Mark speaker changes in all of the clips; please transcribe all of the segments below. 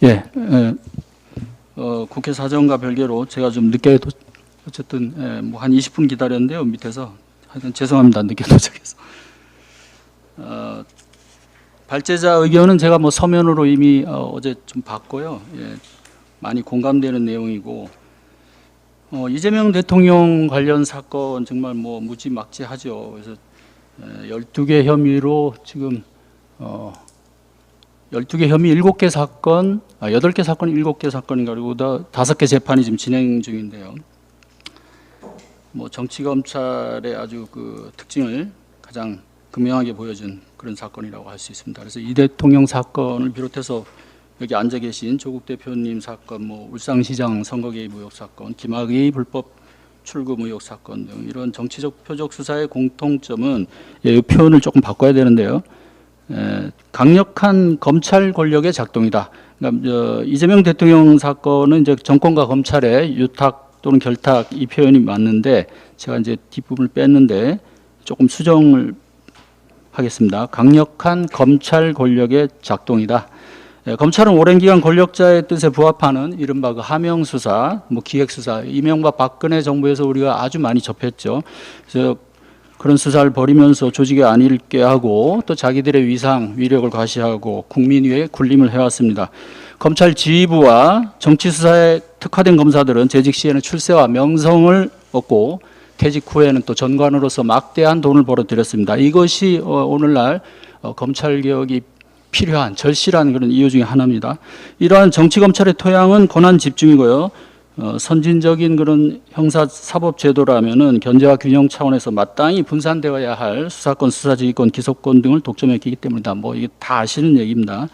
Speaker 1: 예, 국회 사정과 별개로 제가 좀 늦게 어쨌든 뭐 한 20분 기다렸는데요, 밑에서. 하여튼 죄송합니다, 늦게 도착해서. 발제자 의견은 제가 뭐 서면으로 이미 어제 좀 봤고요. 예, 많이 공감되는 내용이고, 이재명 대통령 관련 사건 정말 뭐 무지막지하죠. 그래서 12개 혐의로 지금 12개 혐의 7개 사건, 8개 사건, 7개 사건인가, 그리고 5개 재판이 지금 진행 중인데요. 뭐 정치검찰의 아주 그 특징을 가장 극명하게 보여준 그런 사건이라고 할 수 있습니다. 그래서 이 대통령 사건을 비롯해서 여기 앉아 계신 조국 대표님 사건, 뭐 울산시장 선거 개입 의혹 사건, 김학의 불법 출금 의혹 사건 등 이런 정치적 표적 수사의 공통점은, 이 표현을 조금 바꿔야 되는데요. 강력한 검찰 권력의 작동이다. 그러니까 이재명 대통령 사건은 이제 정권과 검찰의 유탁 또는 결탁, 이 표현이 맞는데, 제가 이제 뒷부분을 뺐는데 조금 수정을 하겠습니다. 강력한 검찰 권력의 작동이다. 검찰은 오랜 기간 권력자의 뜻에 부합하는 이른바 그 하명 수사, 뭐 기획 수사, 이명박 박근혜 정부에서 우리가 아주 많이 접했죠. 그래서 그런 수사를 벌이면서 조직에 안 잃게 하고, 또 자기들의 위상, 위력을 과시하고 국민 위에 군림을 해왔습니다. 검찰 지휘부와 정치 수사에 특화된 검사들은 재직 시에는 출세와 명성을 얻고 퇴직 후에는 또 전관으로서 막대한 돈을 벌어들였습니다. 이것이 오늘날 검찰 개혁이 필요한 절실한 그런 이유 중에 하나입니다. 이러한 정치 검찰의 토양은 권한 집중이고요. 선진적인 그런 형사 사법 제도라면은 견제와 균형 차원에서 마땅히 분산되어야 할 수사권, 수사지휘권, 기소권 등을 독점했기 때문이다. 뭐 이게 다 아시는 얘기입니다.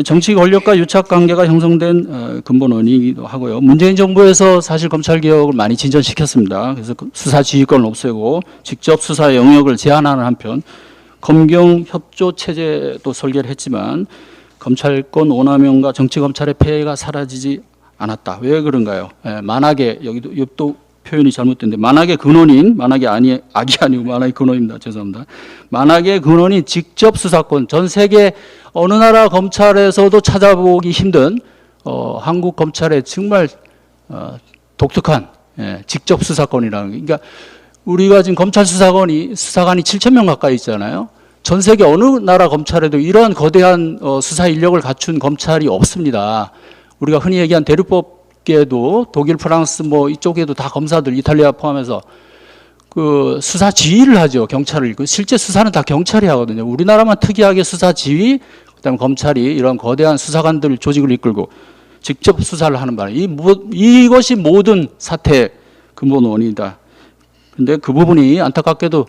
Speaker 1: 정치 권력과 유착 관계가 형성된 근본 원인이기도 하고요. 문재인 정부에서 사실 검찰 개혁을 많이 진전시켰습니다. 그래서 수사 지휘권을 없애고 직접 수사 영역을 제한하는 한편, 검경 협조 체제도 설계를 했지만 검찰권 오남용과 정치 검찰의 폐해가 사라지지 않았다. 왜 그런가요? 만악의, 여기도 또 표현이 잘못된데, 만악의 근원인, 만악이 악이 아니고 만악의 근원입니다. 죄송합니다. 만악의 근원이 직접 수사권, 전 세계 어느 나라 검찰에서도 찾아보기 힘든 한국 검찰의 정말 독특한 직접 수사권이라는 게, 그러니까 우리가 지금 검찰 수사관이 7,000명 가까이 있잖아요. 전 세계 어느 나라 검찰에도 이러한 거대한 수사 인력을 갖춘 검찰이 없습니다. 우리가 흔히 얘기한 대륙법계도 독일, 프랑스 뭐 이쪽에도 다 검사들, 이탈리아 포함해서 그 수사 지휘를 하죠. 경찰을. 실제 수사는 다 경찰이 하거든요. 우리나라만 특이하게 수사 지휘, 그다음에 검찰이 이런 거대한 수사관들 조직을 이끌고 직접 수사를 하는 바람에 이것이 모든 사태의 근본 원인이다. 근데 그 부분이 안타깝게도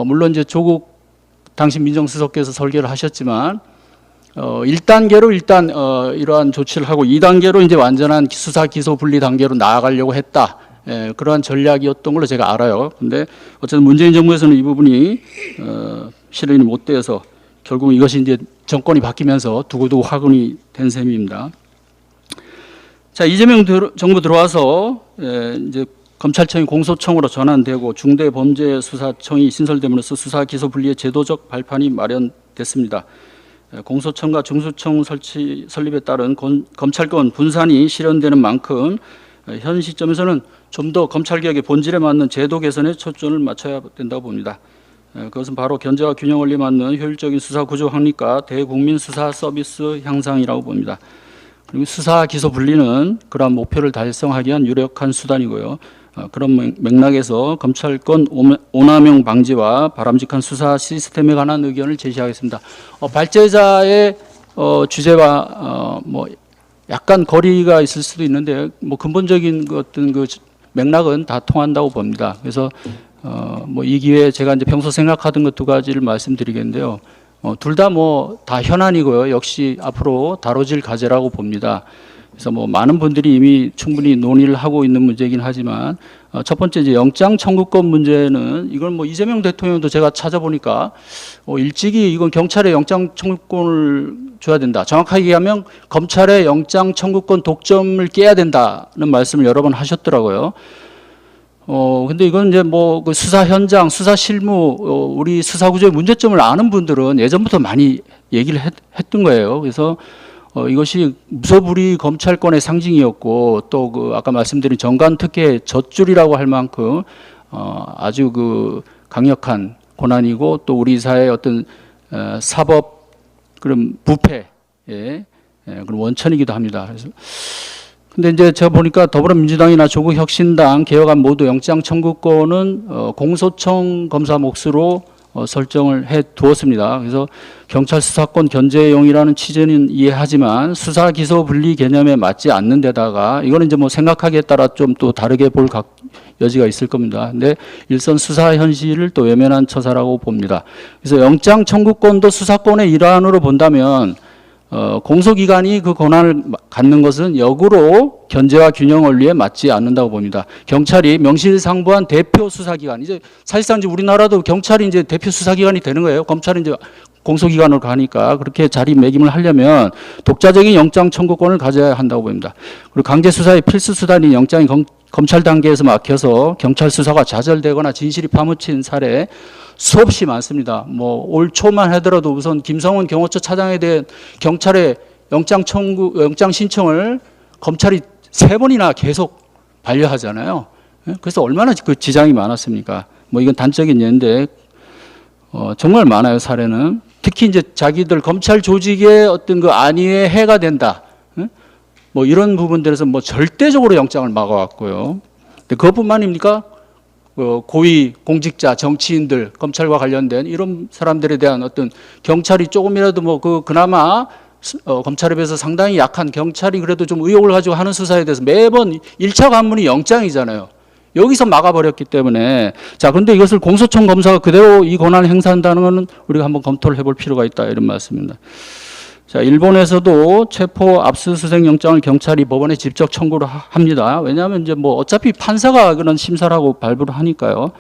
Speaker 1: 물론 이제 조국 당시 민정수석께서 설계를 하셨지만 1단계로 일단 이러한 조치를 하고 2단계로 이제 완전한 수사 기소 분리 단계로 나아가려고 했다. 그러한 전략이었던 걸로 제가 알아요. 근데 어쨌든 문재인 정부에서는 이 부분이 실현이 못 돼서 결국 이것이 이제 정권이 바뀌면서 두고두고 화근이 된 셈입니다. 자, 이재명 정부 들어와서 이제 검찰청이 공소청으로 전환되고 중대범죄수사청이 신설됨으로써 수사 기소 분리의 제도적 발판이 마련됐습니다. 공소청과 중수청 설립에 따른 검찰권 분산이 실현되는 만큼 현 시점에서는 좀 더 검찰개혁의 본질에 맞는 제도 개선에 초점을 맞춰야 된다고 봅니다. 그것은 바로 견제와 균형 원리에 맞는 효율적인 수사 구조 확립과 대국민 수사 서비스 향상이라고 봅니다. 그리고 수사 기소 분리는 그러한 목표를 달성하기 위한 유력한 수단이고요. 그런 맥락에서 검찰권 오남용 방지와 바람직한 수사 시스템에 관한 의견을 제시하겠습니다. 발제자의 주제와 뭐 약간 거리가 있을 수도 있는데, 뭐 근본적인 어떤 그 맥락은 다 통한다고 봅니다. 그래서 뭐 이 기회에 제가 이제 평소 생각하던 것 두 가지를 말씀드리겠는데요. 둘 다 뭐 다 현안이고요. 역시 앞으로 다뤄질 과제라고 봅니다. 그래서 뭐 많은 분들이 이미 충분히 논의를 하고 있는 문제이긴 하지만, 첫 번째 이제 영장 청구권 문제는, 이걸 뭐 이재명 대통령도 제가 찾아보니까 일찍이 이건 경찰에 영장 청구권을 줘야 된다. 정확하게 얘기하면 검찰의 영장 청구권 독점을 깨야 된다는 말씀을 여러 번 하셨더라고요. 근데 이건 이제 뭐 그 수사 현장, 수사 실무, 우리 수사 구조의 문제점을 아는 분들은 예전부터 많이 얘기를 했던 거예요. 그래서 이것이 무소불위 검찰권의 상징이었고 또 그 아까 말씀드린 정관특혜의 젖줄이라고 할 만큼 아주 그 강력한 고난이고 또 우리 사회의 어떤 사법 그런 부패의 그런 원천이기도 합니다. 그래서 근데 이제 제가 보니까 더불어민주당이나 조국혁신당, 개혁안 모두 영장 청구권은 공소청 검사 몫으로 설정을 해 두었습니다. 그래서 경찰 수사권 견제용이라는 취지는 이해하지만 수사 기소 분리 개념에 맞지 않는 데다가 이거는 이제 뭐 생각하기에 따라 좀 또 다르게 볼 여지가 있을 겁니다. 근데 일선 수사 현실을 또 외면한 처사라고 봅니다. 그래서 영장 청구권도 수사권의 일환으로 본다면 공소기관이 그 권한을 갖는 것은 역으로 견제와 균형 원리에 맞지 않는다고 봅니다. 경찰이 명실상부한 대표 수사기관, 이제 사실상 이제 우리나라도 경찰이 이제 대표 수사기관이 되는 거예요. 검찰이 이제 공소기관으로 가니까 그렇게 자리매김을 하려면 독자적인 영장 청구권을 가져야 한다고 봅니다. 그리고 강제 수사의 필수 수단인 영장이 검찰 단계에서 막혀서 경찰 수사가 좌절되거나 진실이 파묻힌 사례 수없이 많습니다. 뭐 올 초만 하더라도 우선 김성원 경호처 차장에 대한 경찰의 영장 신청을 검찰이 3번이나 계속 반려하잖아요. 그래서 얼마나 그 지장이 많았습니까? 뭐 이건 단적인 예인데 정말 많아요, 사례는. 특히 이제 자기들 검찰 조직의 어떤 그 안위에 해가 된다. 뭐 이런 부분들에서 뭐 절대적으로 영장을 막아왔고요. 근데 그것뿐만입니까? 고위 공직자, 정치인들, 검찰과 관련된 이런 사람들에 대한 어떤 경찰이 조금이라도 뭐 그나마 검찰에 비해서 상당히 약한 경찰이 그래도 좀 의혹을 가지고 하는 수사에 대해서 매번 1차 관문이 영장이잖아요. 여기서 막아버렸기 때문에 자, 그런데 이것을 공소청 검사가 그대로 이 권한을 행사한다는 것은 우리가 한번 검토를 해볼 필요가 있다 이런 말씀입니다. 자, 일본에서도 체포 압수수색 영장을 경찰이 법원에 직접 청구를 합니다. 왜냐하면 이제 뭐 어차피 판사가 그런 심사를 하고 발부를 하니까요.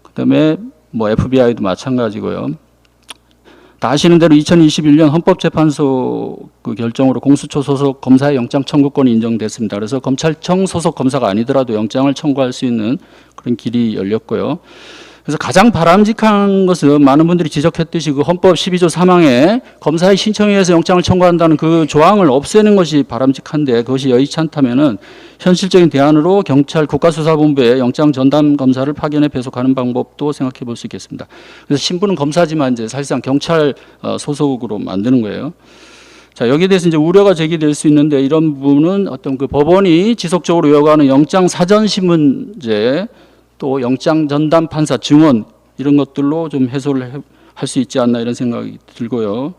Speaker 1: 그다음에 뭐 FBI도 마찬가지고요. 다 아시는 대로 2021년 헌법재판소 그 결정으로 공수처 소속 검사의 영장 청구권이 인정됐습니다. 그래서 검찰청 소속 검사가 아니더라도 영장을 청구할 수 있는 그런 길이 열렸고요. 그래서 가장 바람직한 것은 많은 분들이 지적했듯이 그 헌법 12조 3항에 검사의 신청에 의해서 영장을 청구한다는 그 조항을 없애는 것이 바람직한데 그것이 여의치 않다면은 현실적인 대안으로 경찰 국가수사본부에 영장 전담 검사를 파견해 배속하는 방법도 생각해 볼 수 있겠습니다. 그래서 신분은 검사지만 이제 사실상 경찰 소속으로 만드는 거예요. 자, 여기에 대해서 이제 우려가 제기될 수 있는데 이런 부분은 어떤 그 법원이 지속적으로 요구하는 영장 사전 신문제 또 영장 전담 판사 증언 이런 것들로 좀 해소를 할 수 있지 않나 이런 생각이 들고요.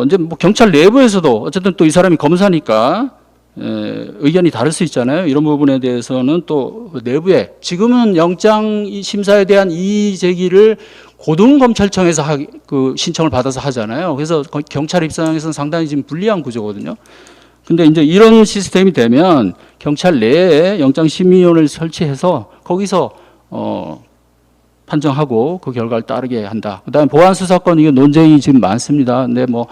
Speaker 1: 이제 뭐 경찰 내부에서도 어쨌든 또 이 사람이 검사니까 의견이 다를 수 있잖아요. 이런 부분에 대해서는 또 내부에 지금은 영장 심사에 대한 이의 제기를 고등검찰청에서 그 신청을 받아서 하잖아요. 그래서 경찰 입장에서는 상당히 지금 불리한 구조거든요. 근데 이제 이런 시스템이 되면 경찰 내에 영장심의위원을 설치해서 거기서 판정하고 그 결과를 따르게 한다. 그다음에 보안수사권 이게 논쟁이 지금 많습니다. 근데 뭐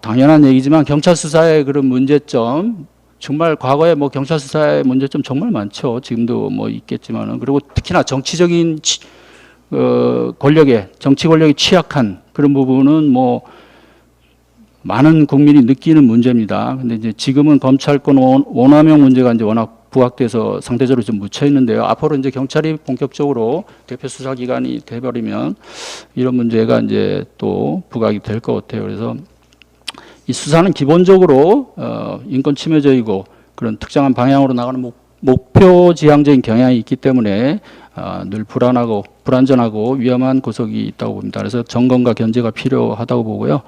Speaker 1: 당연한 얘기지만 경찰 수사의 그런 문제점 정말 과거에 뭐 경찰 수사의 문제점 정말 많죠. 지금도 뭐 있겠지만은 그리고 특히나 정치적인 권력에 정치 권력이 취약한 그런 부분은 뭐 많은 국민이 느끼는 문제입니다. 근데 이제 지금은 검찰권 원화명 문제가 이제 워낙 부각돼서 상대적으로 좀 묻혀 있는데요. 앞으로 이제 경찰이 본격적으로 대표 수사기관이 돼버리면 이런 문제가 이제 또 부각이 될 것 같아요. 그래서 이 수사는 기본적으로 인권 침해적이고 그런 특정한 방향으로 나가는 목표 지향적인 경향이 있기 때문에 늘 불안전하고 위험한 구석이 있다고 봅니다. 그래서 점검과 견제가 필요하다고 보고요.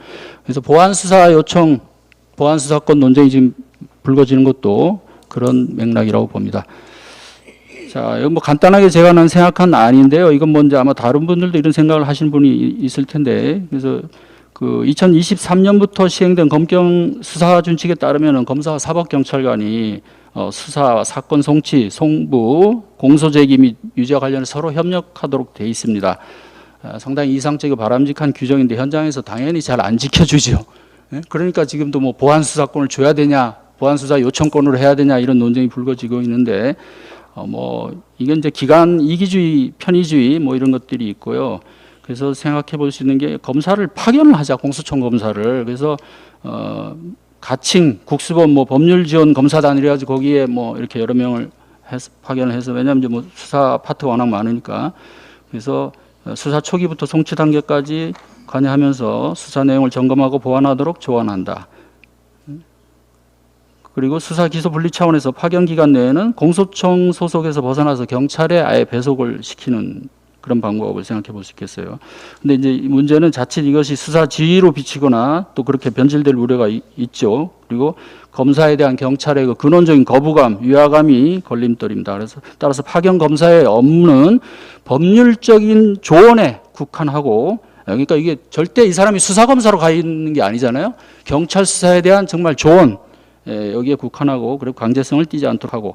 Speaker 1: 그래서 보안수사 요청, 보안수사권 논쟁이 지금 불거지는 것도 그런 맥락이라고 봅니다. 자, 이거 뭐 간단하게 제가 생각한 안인데요. 이건 먼저 아마 다른 분들도 이런 생각을 하시는 분이 있을 텐데, 그래서 그 2023년부터 시행된 검경 수사 준칙에 따르면은 검사와 사법경찰관이 수사, 사건 송치, 송부, 공소 제기 및 유죄와 관련해서 서로 협력하도록 되어 있습니다. 상당히 이상적이고 바람직한 규정인데 현장에서 당연히 잘 안 지켜주죠. 그러니까 지금도 뭐 보안 수사권을 줘야 되냐, 보안 수사 요청권으로 해야 되냐 이런 논쟁이 불거지고 있는데 뭐 이건 이제 기관 이기주의, 편의주의 뭐 이런 것들이 있고요. 그래서 생각해 볼 수 있는 게 검사를 파견을 하자, 공수처 검사를. 그래서 가칭, 국수본, 뭐 법률지원 검사단 이래가지고 거기에 뭐 이렇게 여러 명을 파견을 해서, 왜냐하면 이제 뭐 수사 파트가 워낙 많으니까. 그래서 수사 초기부터 송치 단계까지 관여하면서 수사 내용을 점검하고 보완하도록 조언한다. 그리고 수사 기소 분리 차원에서 파견 기간 내에는 공소청 소속에서 벗어나서 경찰에 아예 배속을 시키는 그런 방법을 생각해 볼 수 있겠어요. 근데 이제 문제는 자칫 이것이 수사 지휘로 비치거나 또 그렇게 변질될 우려가 있죠. 그리고 검사에 대한 경찰의 그 근원적인 거부감, 위화감이 걸림돌입니다. 그래서 따라서 파견 검사의 업무는 법률적인 조언에 국한하고, 그러니까 이게 절대 이 사람이 수사 검사로 가 있는 게 아니잖아요. 경찰 수사에 대한 정말 조언, 여기에 국한하고, 그리고 강제성을 띠지 않도록 하고,